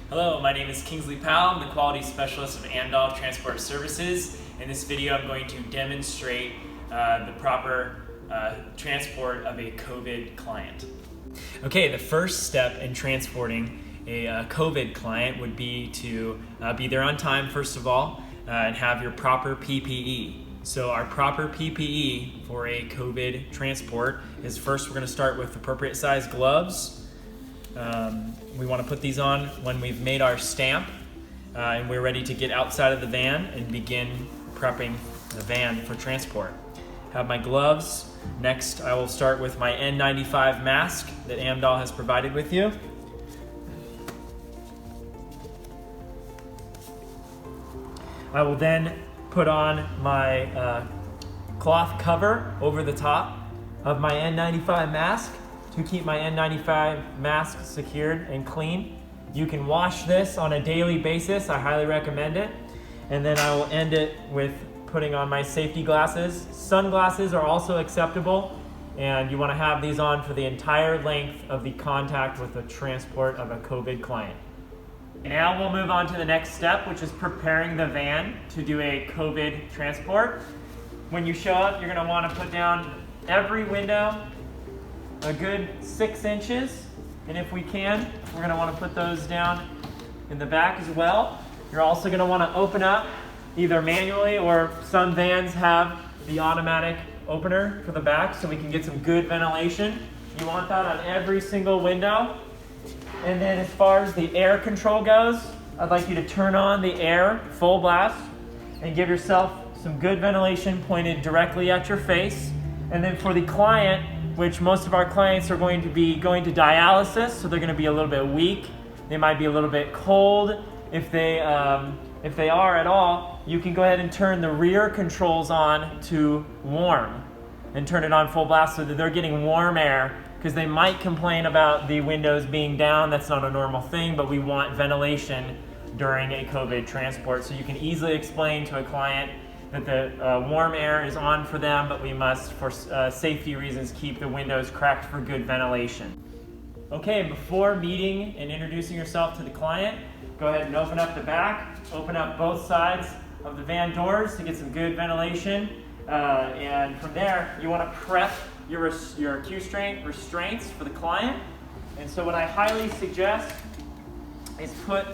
Hello, my name is Kingsley Powell. I'm the Quality Specialist of Amdal Transport Services. In this video, I'm going to demonstrate the proper transport of a COVID client. Okay, the first step in transporting a COVID client would be to be there on time, first of all, and have your proper PPE. So our proper PPE for a COVID transport is, first we're going to start with appropriate size gloves. We want to put these on when we've made our stamp and we're ready to get outside of the van and begin prepping the van for transport. Have my gloves. Next, I will start with my N95 mask that Amdal has provided with you. I will then put on my cloth cover over the top of my N95 mask to keep my N95 mask secured and clean. You can wash this on a daily basis. I highly recommend it. And then I will end it with putting on my safety glasses. Sunglasses are also acceptable, and you want to have these on for the entire length of the contact with the transport of a COVID client. Now we'll move on to the next step, which is preparing the van to do a COVID transport. When you show up, you're going to want to put down every window a good 6 inches, and if we can, we're going to want to put those down in the back as well. You're also going to want to open up either manually, or some vans have the automatic opener for the back so we can get some good ventilation. You want that on every single window. And then as far as the air control goes, I'd like you to turn on the air full blast and give yourself some good ventilation pointed directly at your face. And then for the client, which most of our clients are going to be going to dialysis, so they're going to be a little bit weak. They might be a little bit cold. If they are at all, you can go ahead and turn the rear controls on to warm and turn it on full blast so that they're getting warm air, because they might complain about the windows being down. That's not a normal thing, but we want ventilation during a COVID transport. So you can easily explain to a client that the warm air is on for them, but we must, for safety reasons, keep the windows cracked for good ventilation. Okay, before meeting and introducing yourself to the client, go ahead and open up the back, open up both sides of the van doors to get some good ventilation. And from there, you want to prep your Q-string restraints for the client. And so what I highly suggest is put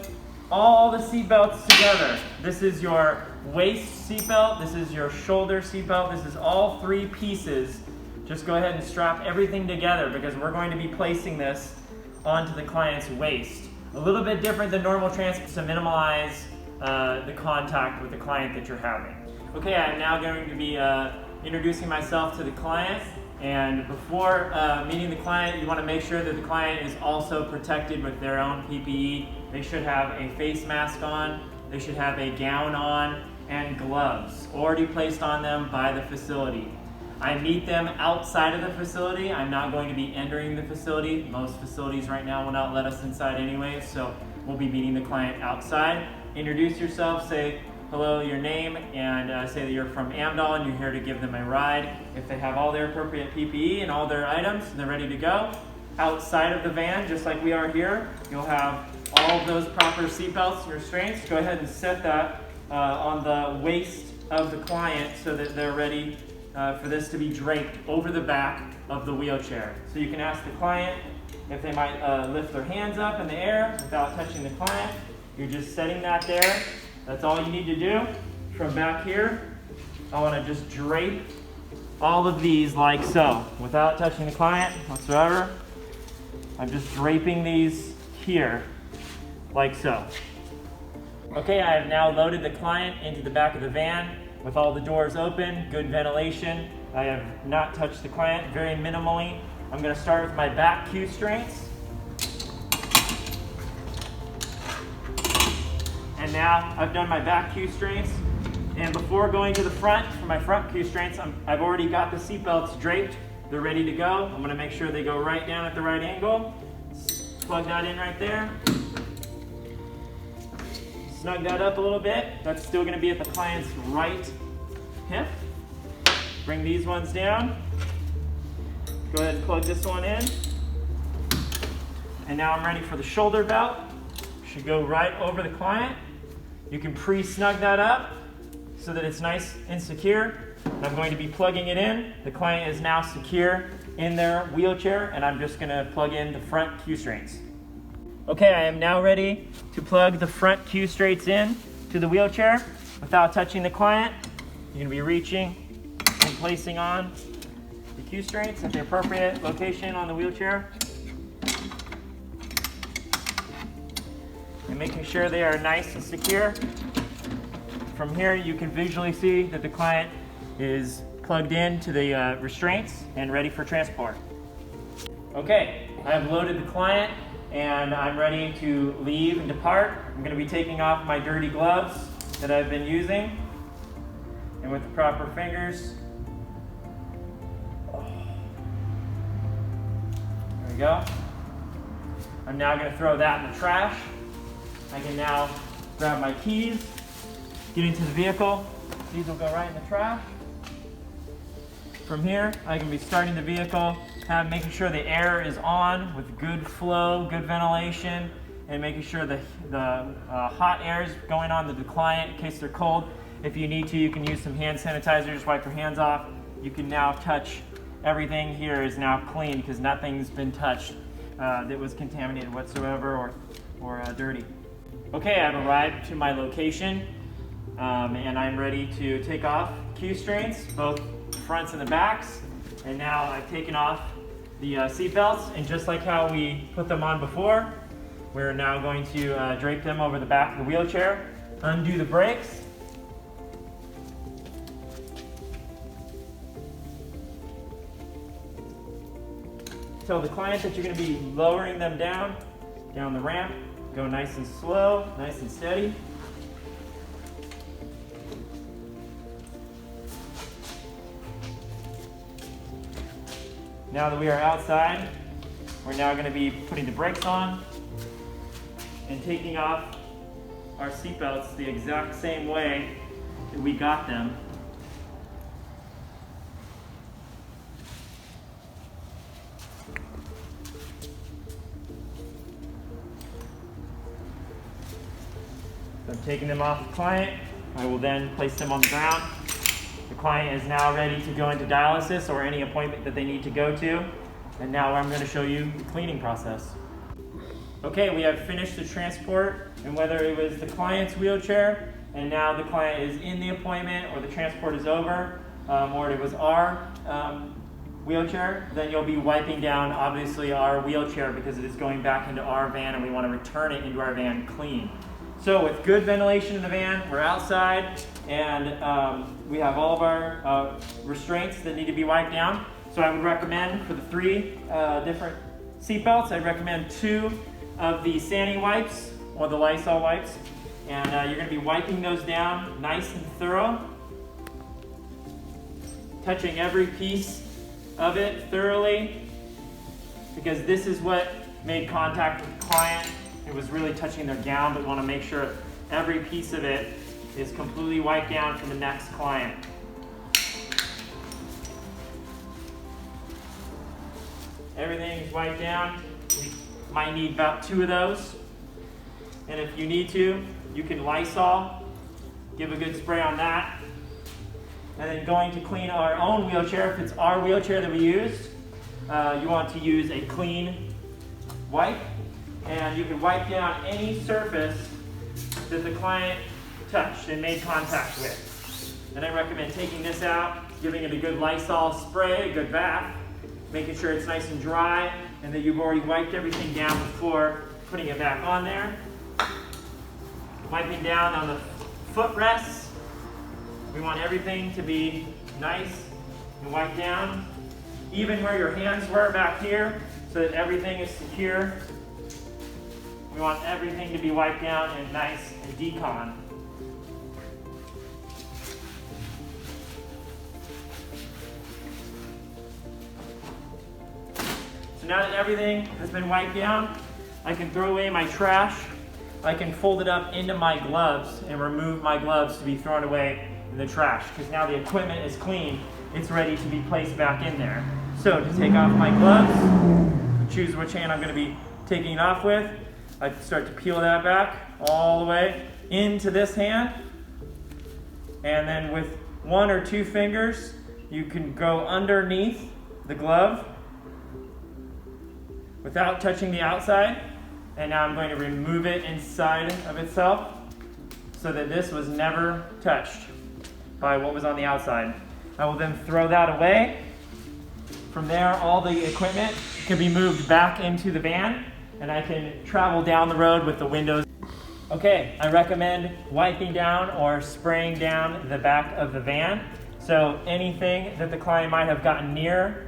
all the seat belts together. This is your waist seat belt, this is your shoulder seat belt, this is all three pieces. Just go ahead and strap everything together, because we're going to be placing this onto the client's waist. A little bit different than normal transport to minimize the contact with the client that you're having. Okay, I'm now going to be introducing myself to the client. And before meeting the client, you want to make sure that the client is also protected with their own PPE. They should have a face mask on, they should have a gown on, and gloves already placed on them by the facility. I meet them outside of the facility. I'm not going to be entering the facility. Most facilities right now will not let us inside anyway, so we'll be meeting the client outside. Introduce yourself, say hello, your name, and say that you're from Amdal and you're here to give them a ride. If they have all their appropriate PPE and all their items and they're ready to go, outside of the van, just like we are here, you'll have all of those proper seatbelts and restraints. Go ahead and set that on the waist of the client so that they're ready for this to be draped over the back of the wheelchair. So you can ask the client if they might lift their hands up in the air without touching the client. You're just setting that there. That's all you need to do. From back here, I want to just drape all of these like so, without touching the client whatsoever. I'm just draping these here, like so. Okay, I have now loaded the client into the back of the van with all the doors open, good ventilation. I have not touched the client, very minimally. I'm going to start with my back Q-strings. And now I've done my back Q-strings. And before going to the front, for my front Q-strings, I've already got the seat belts draped. They're ready to go. I'm going to make sure they go right down at the right angle. Plug that in right there. Snug that up a little bit. That's still going to be at the client's right hip. Bring these ones down. Go ahead and plug this one in. And now I'm ready for the shoulder belt. should go right over the client. You can pre-snug that up so that it's nice and secure. And I'm going to be plugging it in. The client is now secure in their wheelchair, and I'm just going to plug in the front Q straits. Okay, I am now ready to plug the front Q straits in to the wheelchair without touching the client. You're going to be reaching and placing on the Q straits at the appropriate location on the wheelchair. And making sure they are nice and secure. From here, you can visually see that the client is plugged in to the restraints and ready for transport. Okay, I have loaded the client and I'm ready to leave and depart. I'm going to be taking off my dirty gloves that I've been using, and with the proper fingers, there we go. I'm now going to throw that in the trash. I can now grab my keys, get into the vehicle. These will go right in the trash. From here, I can be starting the vehicle, making sure the air is on with good flow, good ventilation, and making sure the hot air is going on to the client in case they're cold. If you need to, you can use some hand sanitizer, just wipe your hands off. You can now touch, everything here is now clean because nothing's been touched that was contaminated whatsoever or dirty. Okay, I've arrived to my location and I'm ready to take off Q strains, both the fronts and the backs. And now I've taken off the seat belts, and just like how we put them on before, we're now going to drape them over the back of the wheelchair, undo the brakes. Tell the client that you're going to be lowering them down the ramp. Go nice and slow, nice and steady. Now that we are outside, we're now going to be putting the brakes on and taking off our seatbelts the exact same way that we got them. So I'm taking them off the client. I will then place them on the ground. The client is now ready to go into dialysis or any appointment that they need to go to. And now I'm going to show you the cleaning process. Okay, we have finished the transport, and whether it was the client's wheelchair and now the client is in the appointment, or the transport is over, or it was our wheelchair, then you'll be wiping down obviously our wheelchair because it is going back into our van and we want to return it into our van clean. So with good ventilation in the van, we're outside, and we have all of our restraints that need to be wiped down. So I would recommend for the 3 different seat belts, I'd recommend 2 of the Sani wipes or the Lysol wipes. And you're going to be wiping those down nice and thorough, touching every piece of it thoroughly, because this is what made contact with the client. It was really touching their gown, but we want to make sure every piece of it is completely wiped down for the next client. Everything is wiped down. You might need about 2 of those. And if you need to, you can Lysol, give a good spray on that. And then going to clean our own wheelchair, if it's our wheelchair that we used, you want to use a clean wipe. And you can wipe down any surface that the client touched and made contact with. And I recommend taking this out, giving it a good Lysol spray, a good bath, making sure it's nice and dry and that you've already wiped everything down before putting it back on there. Wiping down on the footrests. We want everything to be nice and wiped down, even where your hands were back here, so that everything is secure. We want everything to be wiped down and nice and decon. So now that everything has been wiped down, I can throw away my trash. I can fold it up into my gloves and remove my gloves to be thrown away in the trash, because now the equipment is clean. It's ready to be placed back in there. So to take off my gloves, choose which hand I'm going to be taking it off with. I start to peel that back all the way into this hand. And then with 1 or 2 fingers, you can go underneath the glove without touching the outside. And now I'm going to remove it inside of itself so that this was never touched by what was on the outside. I will then throw that away. From there, all the equipment can be moved back into the van, and I can travel down the road with the windows. Okay, I recommend wiping down or spraying down the back of the van. So anything that the client might have gotten near,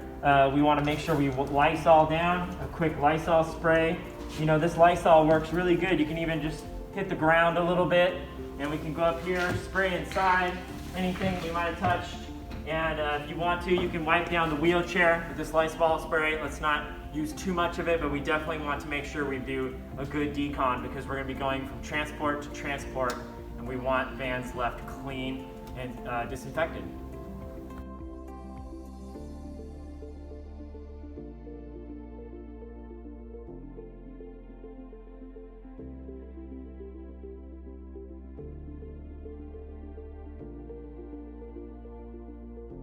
we want to make sure we Lysol down, a quick Lysol spray. You know, this Lysol works really good. You can even just hit the ground a little bit, and we can go up here, spray inside, anything we might have touched. And if you want to, you can wipe down the wheelchair with this Lysol spray. Let's not use too much of it, but we definitely want to make sure we do a good decon because we're going to be going from transport to transport, and we want vans left clean and disinfected.